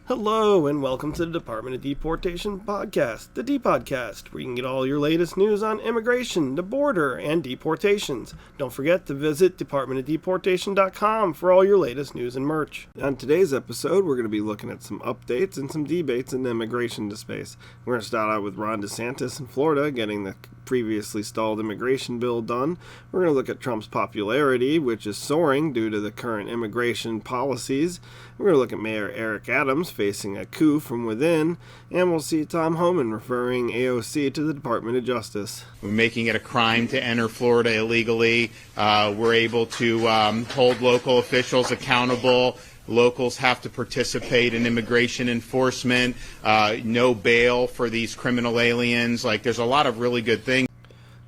Hello and welcome to the Department of Deportation podcast, the DEPODcast, where you can get all your latest news on immigration, the border, and deportations. Don't forget to visit departmentofdeportation.com for all your latest news and merch. On today's episode, we're going to be looking at some updates and some debates in the immigration space. We're going to start out with Ron Desantis in Florida getting the previously stalled immigration bill done. We're going to look at Trump's popularity, which is soaring due to the current immigration policies. We're going to look at Mayor Eric Adams facing a coup from within, and we'll see Tom Homan referring AOC to the Department of Justice. We're making it a crime to enter Florida illegally. We're able to hold local officials accountable. Locals have to participate in immigration enforcement, no bail for these criminal aliens. There's a lot of really good things.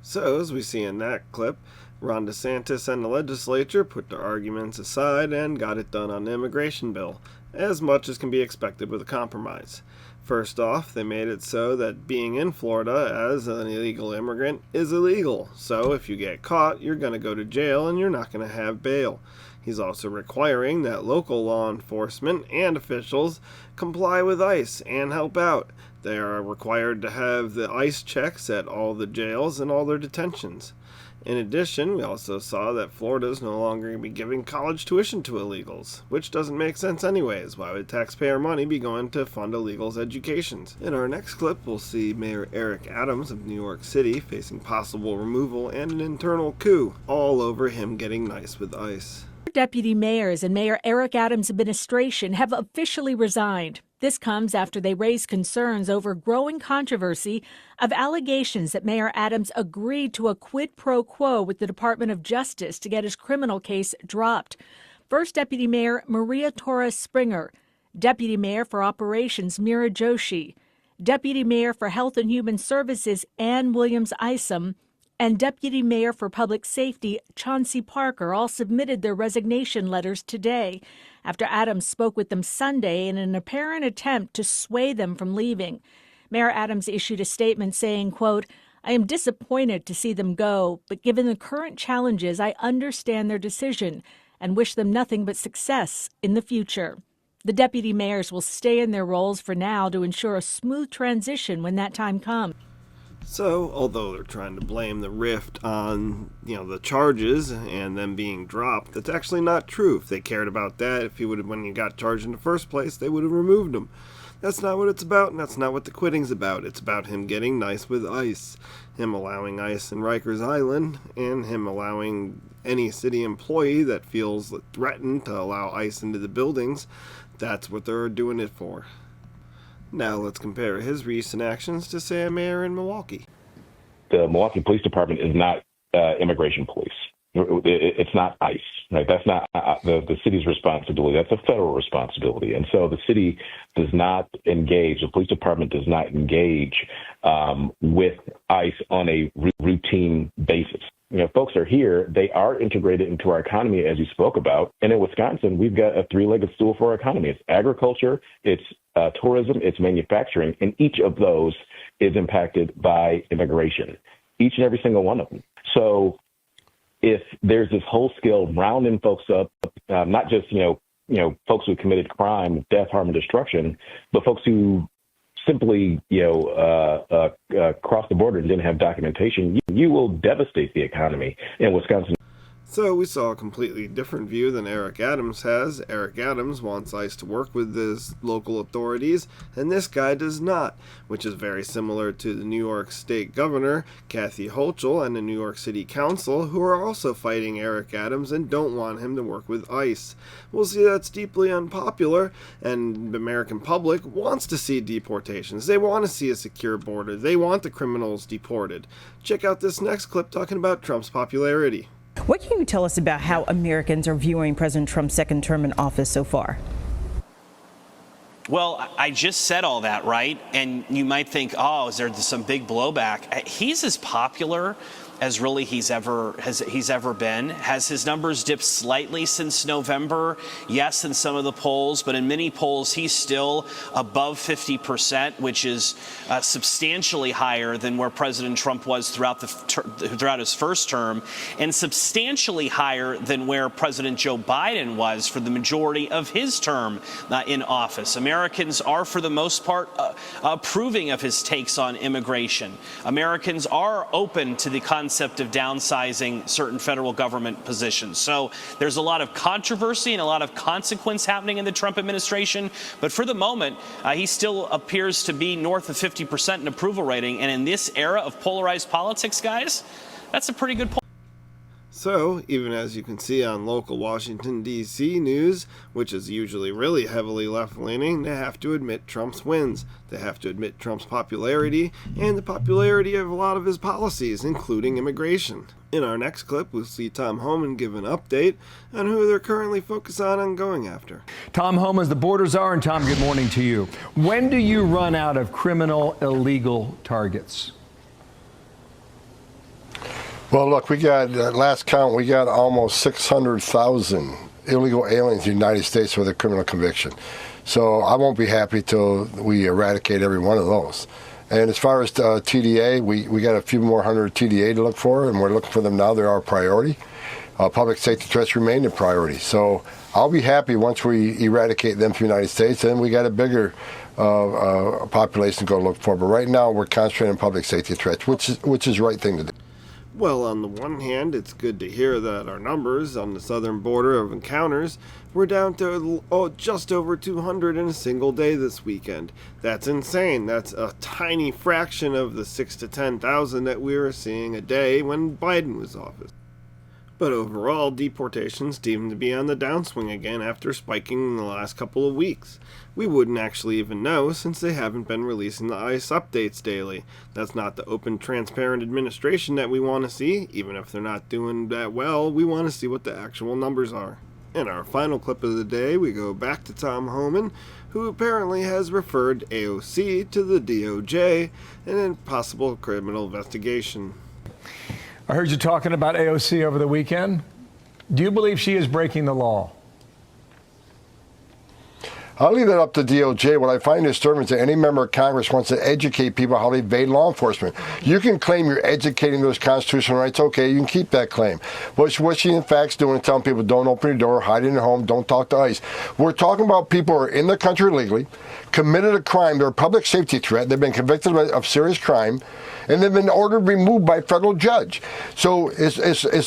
So, as we see in that clip, Ron DeSantis and the legislature put their arguments aside and got it done on the immigration bill, as much as can be expected with a compromise. First off, they made it so that being in Florida as an illegal immigrant is illegal. So if you get caught, you're going to go to jail and you're not going to have bail. He's also requiring that local law enforcement and officials comply with ICE and help out. They are required to have the ICE checks at all the jails and all their detentions. In addition, we also saw that Florida is no longer going to be giving college tuition to illegals, which doesn't make sense anyways. Why would taxpayer money be going to fund illegals' educations? In our next clip, we'll see Mayor Eric Adams of New York City facing possible removal and an internal coup, all over him getting nice with ICE. Deputy mayors and Mayor Eric Adams' administration have officially resigned. This comes after they raised concerns over growing controversy of allegations that Mayor Adams agreed to a quid pro quo with the Department of Justice to get his criminal case dropped. First Deputy Mayor Maria Torres Springer, Deputy Mayor for Operations Mira Joshi, Deputy Mayor for Health and Human Services Ann Williams Isom, and Deputy Mayor for Public Safety Chauncey Parker all submitted their resignation letters today after Adams spoke with them Sunday in an apparent attempt to sway them from leaving. Mayor Adams issued a statement saying, quote, "I am disappointed to see them go, but given the current challenges, I understand their decision and wish them nothing but success in the future." The deputy mayors will stay in their roles for now to ensure a smooth transition when that time comes. So, although they're trying to blame the rift on, the charges and them being dropped, that's actually not true. If they cared about that, when you got charged in the first place, they would have removed him. That's not what it's about, and that's not what the quitting's about. It's about him getting nice with ICE, him allowing ICE in Rikers Island, and him allowing any city employee that feels threatened to allow ICE into the buildings. That's what they're doing it for. Now let's compare his recent actions to, say, a mayor in Milwaukee. The Milwaukee Police Department is not immigration police. It's not ICE. Right? That's not the city's responsibility. That's a federal responsibility. And so the city does not engage, the police department does not engage with ICE on a routine basis. Folks are here. They are integrated into our economy, as you spoke about. And in Wisconsin, we've got a three-legged stool for our economy. It's agriculture, it's tourism, it's manufacturing, and each of those is impacted by immigration, each and every single one of them. So if there's this whole scale rounding folks up, not just, folks who committed crime, death, harm, and destruction, but folks who simply, cross the border and didn't have documentation, you will devastate the economy in Wisconsin. So we saw a completely different view than Eric Adams has. Eric Adams wants ICE to work with his local authorities, and this guy does not, which is very similar to the New York State Governor, Kathy Hochul, and the New York City Council, who are also fighting Eric Adams and don't want him to work with ICE. We'll see that's deeply unpopular, and the American public wants to see deportations. They want to see a secure border. They want the criminals deported. Check out this next clip talking about Trump's popularity. What can you tell us about how Americans are viewing President Trump's second term in office so far? Well, I just said all that, right? And you might think, is there some big blowback? He's as popular as really he's ever been. Has his numbers dipped slightly since November? Yes, in some of the polls, but in many polls he's still above 50%, which is substantially higher than where President Trump was throughout his first term, and substantially higher than where President Joe Biden was for the majority of his term in office. Americans are, for the most part, approving of his takes on immigration. Americans are open to the concept of downsizing certain federal government positions. So there's a lot of controversy and a lot of consequence happening in the Trump administration. But for the moment, he still appears to be north of 50% in approval rating. And in this era of polarized politics, guys, that's a pretty good point. So, even as you can see on local Washington, D.C. news, which is usually really heavily left-leaning, they have to admit Trump's wins. They have to admit Trump's popularity and the popularity of a lot of his policies, including immigration. In our next clip, we'll see Tom Homan give an update on who they're currently focused on and going after. Tom Homan is the border czar, and Tom, good morning to you. When do you run out of criminal illegal targets? Well, look, we got, last count, we got almost 600,000 illegal aliens in the United States with a criminal conviction. So I won't be happy till we eradicate every one of those. And as far as TDA, we got a few more hundred TDA to look for, and we're looking for them now. They're our priority. Public safety threats remain a priority. So I'll be happy once we eradicate them from the United States, and we got a bigger population to go look for. But right now, we're concentrating on public safety threats, which is the right thing to do. Well, on the one hand, it's good to hear that our numbers on the southern border of encounters were down to just over 200 in a single day this weekend. That's insane. That's a tiny fraction of the 6,000 to 10,000 that we were seeing a day when Biden was in office. But overall, deportations seem to be on the downswing again after spiking in the last couple of weeks. We wouldn't actually even know since they haven't been releasing the ICE updates daily. That's not the open, transparent administration that we want to see. Even if they're not doing that well, we want to see what the actual numbers are. In our final clip of the day, we go back to Tom Homan, who apparently has referred AOC to the DOJ in a possible criminal investigation. I heard you talking about AOC over the weekend. Do you believe she is breaking the law? I'll leave that up to DOJ. What I find disturbing is that any member of Congress wants to educate people how to evade law enforcement. You can claim you're educating those constitutional rights. Okay, you can keep that claim. But what she in fact is doing is telling people don't open your door, hide in your home, don't talk to ICE. We're talking about people who are in the country illegally, committed a crime, they're a public safety threat, they've been convicted of serious crime, and they've been ordered removed by a federal judge. So it's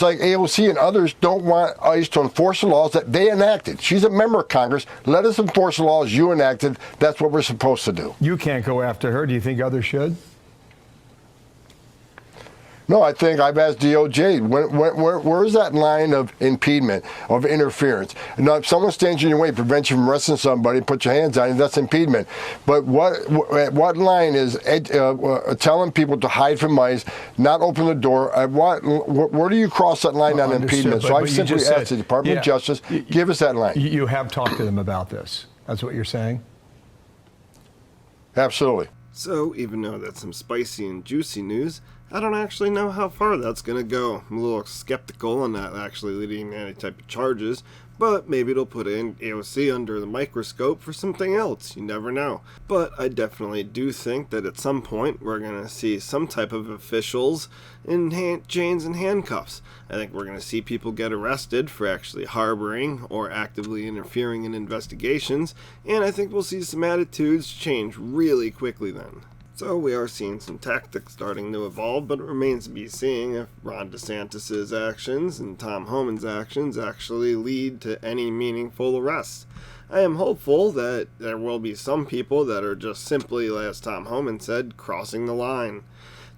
like AOC and others don't want ICE to enforce the laws that they enacted. She's a member of Congress. Let us enforce the laws you enacted. That's what we're supposed to do. You can't go after her. Do you think others should? No, I think I've asked DOJ, where is that line of impediment, of interference? Now, if someone stands in your way, prevents you from arresting somebody, put your hands on it, that's impediment. But what line is telling people to hide from ICE, not open the door? Where do you cross that line on impediment? So I've simply asked the Department of Justice, give us that line. You have talked to them about this. That's what you're saying? Absolutely. So, even though that's some spicy and juicy news, I don't actually know how far that's going to go. I'm a little skeptical on that actually leading to any type of charges, but maybe it'll put in AOC under the microscope for something else. You never know. But I definitely do think that at some point we're going to see some type of officials in chains and handcuffs. I think we're going to see people get arrested for actually harboring or actively interfering in investigations, and I think we'll see some attitudes change really quickly then. So we are seeing some tactics starting to evolve, but it remains to be seen if Ron DeSantis' actions and Tom Homan's actions actually lead to any meaningful arrests. I am hopeful that there will be some people that are just simply, as Tom Homan said, crossing the line.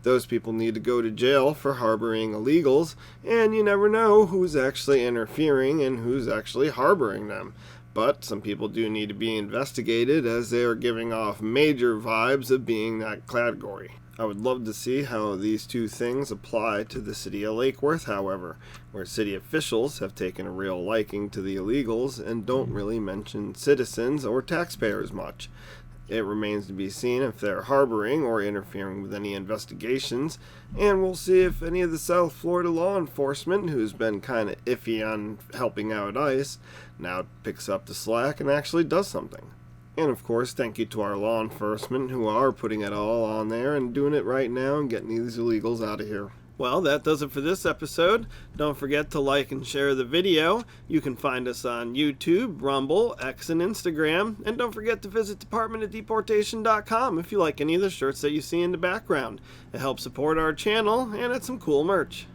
Those people need to go to jail for harboring illegals, and you never know who's actually interfering and who's actually harboring them. But some people do need to be investigated as they are giving off major vibes of being that category. I would love to see how these two things apply to the city of Lake Worth, however, where city officials have taken a real liking to the illegals and don't really mention citizens or taxpayers much. It remains to be seen if they're harboring or interfering with any investigations, and we'll see if any of the South Florida law enforcement, who's been kind of iffy on helping out ICE, now picks up the slack and actually does something. And of course, thank you to our law enforcement who are putting it all on there and doing it right now and getting these illegals out of here. Well, that does it for this episode. Don't forget to like and share the video. You can find us on YouTube, Rumble, X, and Instagram. And don't forget to visit DepartmentOfDeportation.com if you like any of the shirts that you see in the background. It helps support our channel, and it's some cool merch.